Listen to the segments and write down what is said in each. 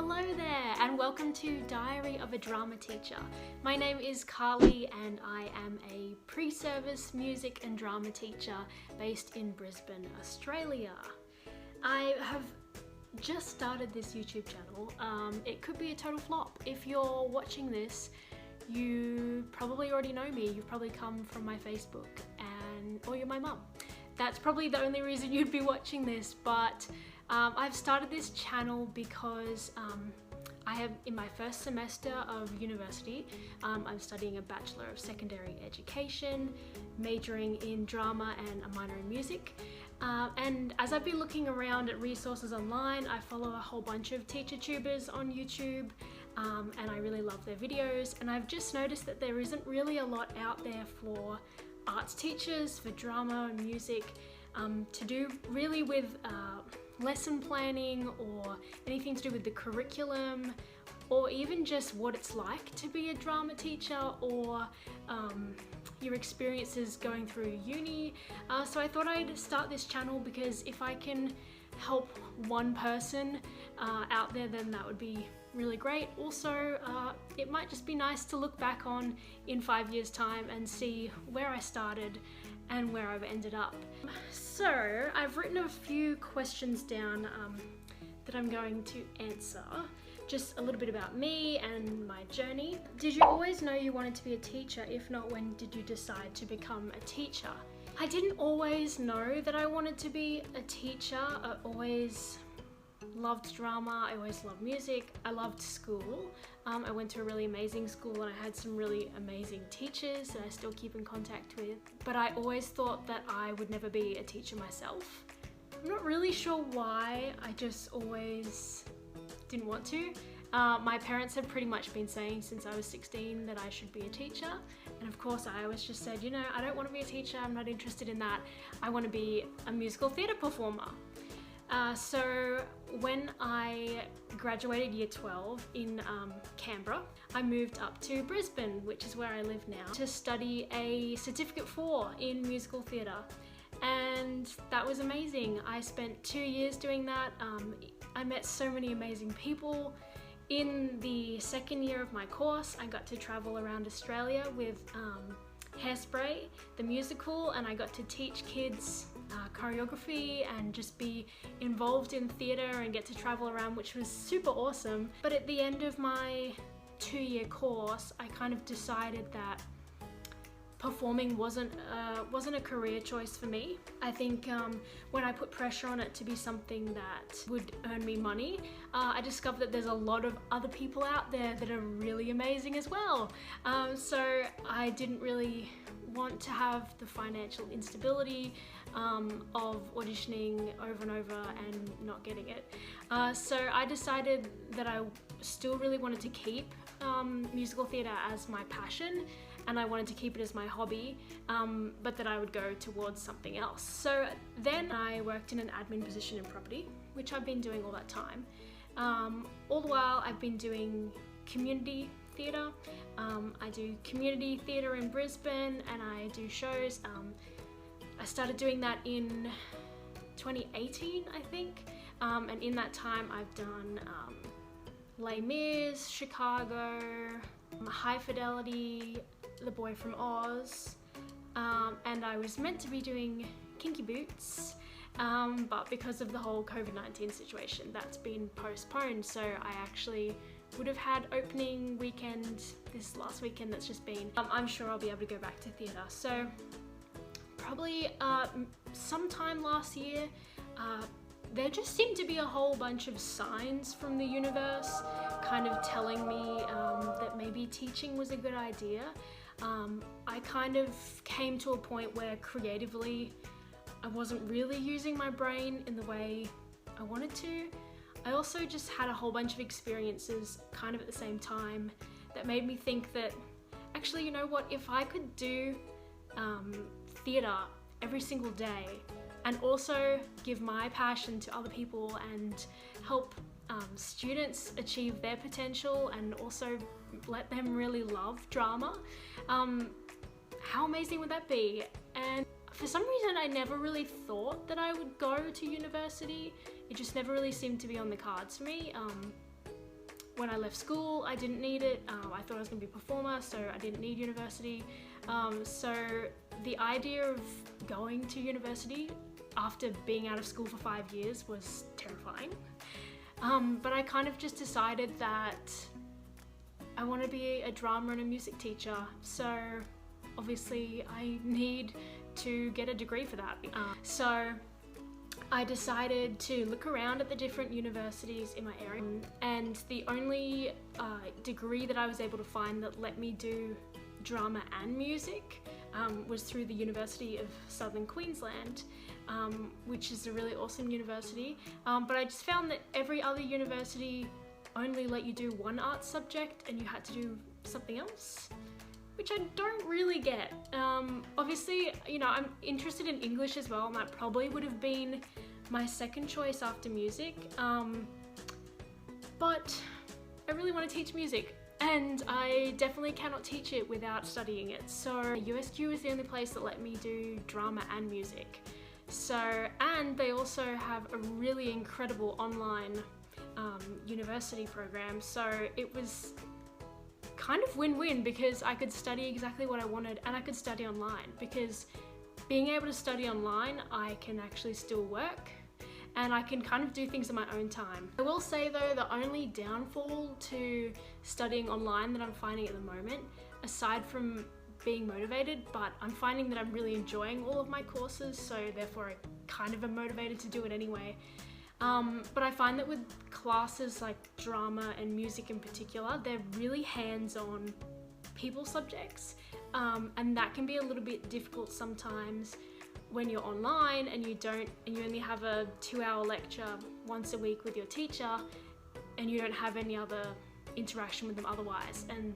Hello there and welcome to Diary of a Drama Teacher. My name is Carly and I am a pre-service music and drama teacher based in Brisbane, Australia. I have just started this YouTube channel. It could be a total flop. If you're watching this, you probably already know me. You've probably come from my Facebook or you're my mum. That's probably the only reason you'd be watching this, but I've started this channel because I am in my first semester of university. I'm studying a Bachelor of Secondary Education, majoring in drama and a minor in music. And as I've been looking around at resources online, I follow a whole bunch of teacher tubers on YouTube, and I really love their videos. And I've just noticed that there isn't really a lot out there for arts teachers, for drama and music, to do really with lesson planning or anything to do with the curriculum, or even just what it's like to be a drama teacher, or your experiences going through uni. So I thought I'd start this channel because if I can help one person out there, then that would be really great. Also, it might just be nice to look back on in 5 years' time and see where I started and where I've ended up. So I've written a few questions down that I'm going to answer. Just a little bit about me and my journey. Did you always know you wanted to be a teacher? If not, when did you decide to become a teacher? I didn't always know that I wanted to be a teacher. I always loved drama, I always loved music, I loved school. I went to a really amazing school and I had some really amazing teachers that I still keep in contact with. But I always thought that I would never be a teacher myself. I'm not really sure why, I just always didn't want to. My parents have pretty much been saying since I was 16 that I should be a teacher. And of course I always just said, you know, I don't want to be a teacher, I'm not interested in that. I want to be a musical theatre performer. So when I graduated year 12 in Canberra, I moved up to Brisbane, which is where I live now, to study a Certificate 4 in musical theatre. And that was amazing. I spent 2 years doing that. I met so many amazing people. In the second year of my course, I got to travel around Australia with Hairspray, the musical, and I got to teach kids choreography and just be involved in theatre and get to travel around, which was super awesome. But at the end of my 2-year course, I kind of decided that performing wasn't a career choice for me. I think when I put pressure on it to be something that would earn me money, I discovered that there's a lot of other people out there that are really amazing as well. So I didn't really want to have the financial instability of auditioning over and over and not getting it. So I decided that I still really wanted to keep musical theatre as my passion, and I wanted to keep it as my hobby, but that I would go towards something else. So then I worked in an admin position in property, which I've been doing all that time. All the while I've been doing community theatre. I do community theatre in Brisbane and I do shows. I started doing that in 2018, I think, and in that time I've done Les Mis, Chicago, High Fidelity, The Boy from Oz, and I was meant to be doing Kinky Boots, but because of the whole COVID-19 situation, that's been postponed. So I actually would have had opening weekend this last weekend that's just been. I'm sure I'll be able to go back to theatre. So probably sometime last year, there just seemed to be a whole bunch of signs from the universe kind of telling me that maybe teaching was a good idea. I kind of came to a point where creatively I wasn't really using my brain in the way I wanted to. I also just had a whole bunch of experiences kind of at the same time that made me think that actually, you know what, if I could do theatre every single day and also give my passion to other people and help students achieve their potential and also let them really love drama, how amazing would that be? And for some reason I never really thought that I would go to university. It just never really seemed to be on the cards for me. when I left school, I didn't need it. I thought I was going to be a performer, so I didn't need university. So the idea of going to university after being out of school for 5 years was terrifying. But I kind of just decided that I want to be a drama and a music teacher. So obviously I need to get a degree for that. So I decided to look around at the different universities in my area, and the only degree that I was able to find that let me do drama and music was through the University of Southern Queensland, which is a really awesome university. But I just found that every other university only let you do one art subject and you had to do something else, which I don't really get. Obviously, you know, I'm interested in English as well, and that probably would have been my second choice after music. But I really want to teach music, and I definitely cannot teach it without studying it. So USQ is the only place that let me do drama and music. So, and they also have a really incredible online university program. So it was kind of win-win, because I could study exactly what I wanted and I could study online, because being able to study online, I can actually still work and I can kind of do things in my own time. I will say though, the only downfall to studying online that I'm finding at the moment, aside from being motivated, but I'm finding that I'm really enjoying all of my courses, so therefore I kind of am motivated to do it anyway. But I find that with classes like drama and music in particular, they're really hands-on people subjects, and that can be a little bit difficult sometimes when you're online and you only have a 2-hour lecture once a week with your teacher and you don't have any other interaction with them otherwise. And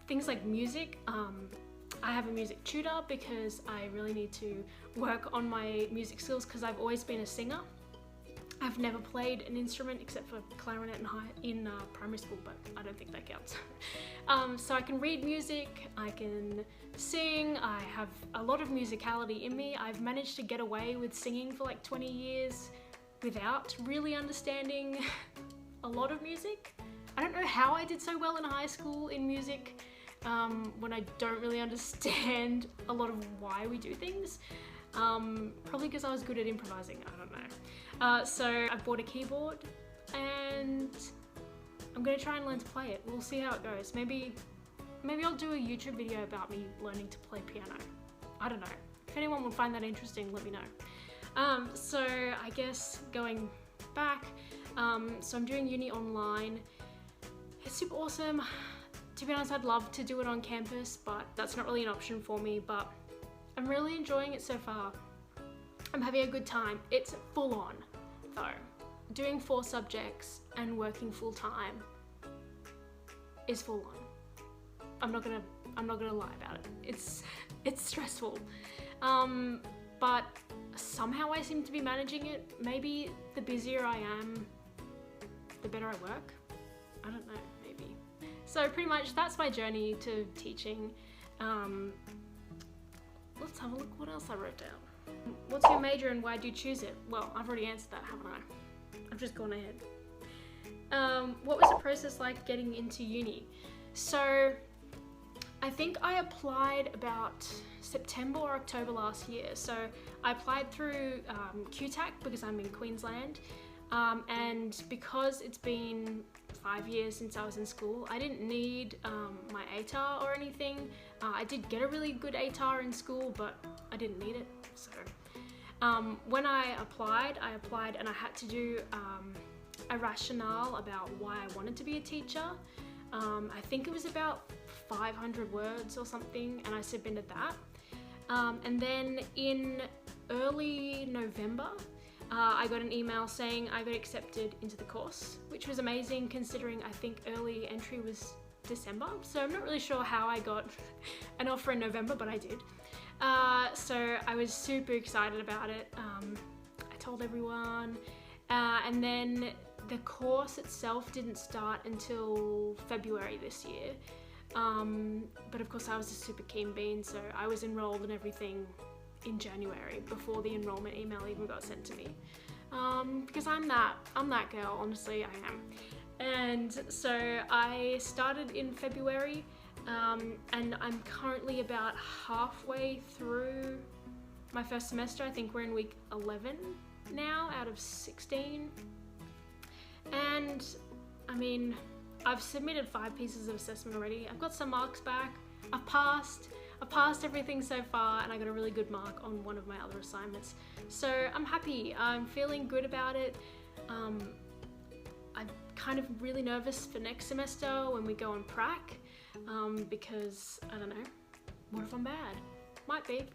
things like music, I have a music tutor because I really need to work on my music skills, because I've always been a singer. I've never played an instrument except for clarinet in primary school, but I don't think that counts. So I can read music, I can sing, I have a lot of musicality in me. I've managed to get away with singing for like 20 years without really understanding a lot of music. I don't know how I did so well in high school in music when I don't really understand a lot of why we do things. Probably because I was good at improvising, I don't know. So I bought a keyboard and I'm gonna try and learn to play it. We'll see how it goes. Maybe I'll do a YouTube video about me learning to play piano. I don't know. If anyone would find that interesting, let me know. So I guess going back, so I'm doing uni online. It's super awesome. To be honest, I'd love to do it on campus, but that's not really an option for me, but I'm really enjoying it so far. I'm having a good time. It's full on though. Doing 4 subjects and working full time is full on. I'm not gonna lie about it. It's stressful. But somehow I seem to be managing it. Maybe the busier I am, the better I work. I don't know, maybe. So pretty much that's my journey to teaching. Let's have a look what else I wrote down. What's your major and why do you choose it? Well, I've already answered that, haven't I? I've just gone ahead. What was the process like getting into uni? So I think I applied about September or October last year. So I applied through QTAC because I'm in Queensland. And because it's been 5 years since I was in school, I didn't need my ATAR or anything. I did get a really good ATAR in school, but I didn't need it. So when I applied and I had to do a rationale about why I wanted to be a teacher. I think it was about 500 words or something, and I submitted that. And then in early November, I got an email saying I got accepted into the course, which was amazing considering I think early entry was December. So I'm not really sure how I got an offer in November, but I did. So I was super excited about it. I told everyone, and then the course itself didn't start until February this year. But of course I was a super keen bean, so I was enrolled and everything in January before the enrollment email even got sent to me. Because I'm that girl, honestly I And so I started in February, and I'm currently about halfway through my first semester. I think we're in week 11 now out of 16. And I mean, I've submitted 5 pieces of assessment already. I've got some marks back. I've passed everything so far, and I got a really good mark on one of my other assignments. So I'm happy. I'm feeling good about it. I'm kind of really nervous for next semester when we go on prac, because I don't know, what if I'm bad? Might be.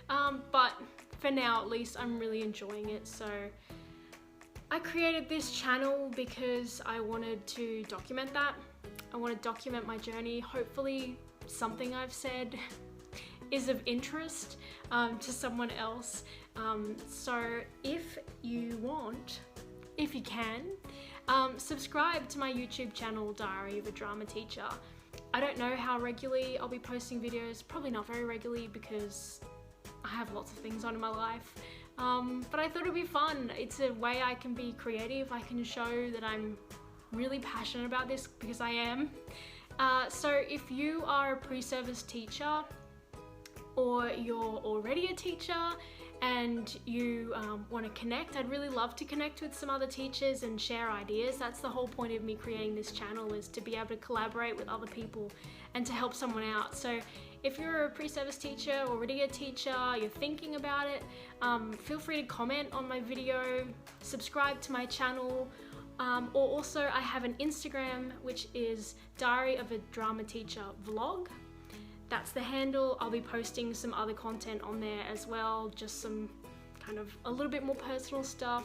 But for now, at least, I'm really enjoying it. So I created this channel because I wanted to document that. I want to document my journey. Hopefully something I've said is of interest to someone else. So if you want, if you can, subscribe to my YouTube channel, Diary of a Drama Teacher. I don't know how regularly I'll be posting videos, probably not very regularly because I have lots of things on in my life. But I thought it'd be fun. It's a way I can be creative. I can show that I'm really passionate about this, because I am. So if you are a pre-service teacher, or you're already a teacher and you want to connect, I'd really love to connect with some other teachers and share ideas. That's the whole point of me creating this channel, is to be able to collaborate with other people and to help someone out. So if you're a pre-service teacher, already a teacher, you're thinking about it, feel free to comment on my video, subscribe to my channel, or also I have an Instagram, which is Diary of a Drama Teacher Vlog. That's the handle. I'll be posting some other content on there as well, just some kind of a little bit more personal stuff.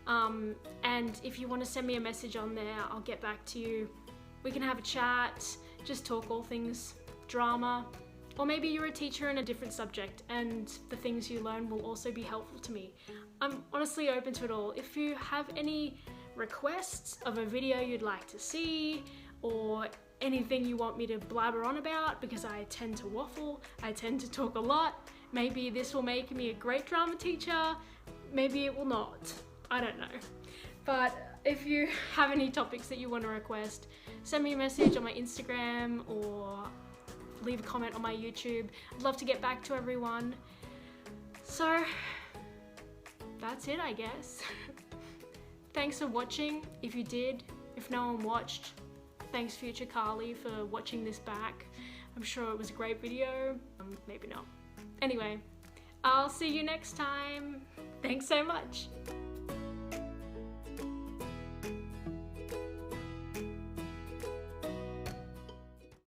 And if you want to send me a message on there, I'll get back to you. We can have a chat, just talk all things drama. Or maybe you're a teacher in a different subject and the things you learn will also be helpful to me. I'm honestly open to it all. If you have any requests of a video you'd like to see, or anything you want me to blabber on about, because I tend to waffle, I tend to talk a lot. Maybe this will make me a great drama teacher, maybe it will not, I don't know. But if you have any topics that you want to request, send me a message on my Instagram or leave a comment on my YouTube. I'd love to get back to everyone. So that's it, I guess. Thanks for watching, if you did. If no one watched, thanks future Carly for watching this back. I'm sure it was a great video, maybe not. Anyway, I'll see you next time. Thanks so much.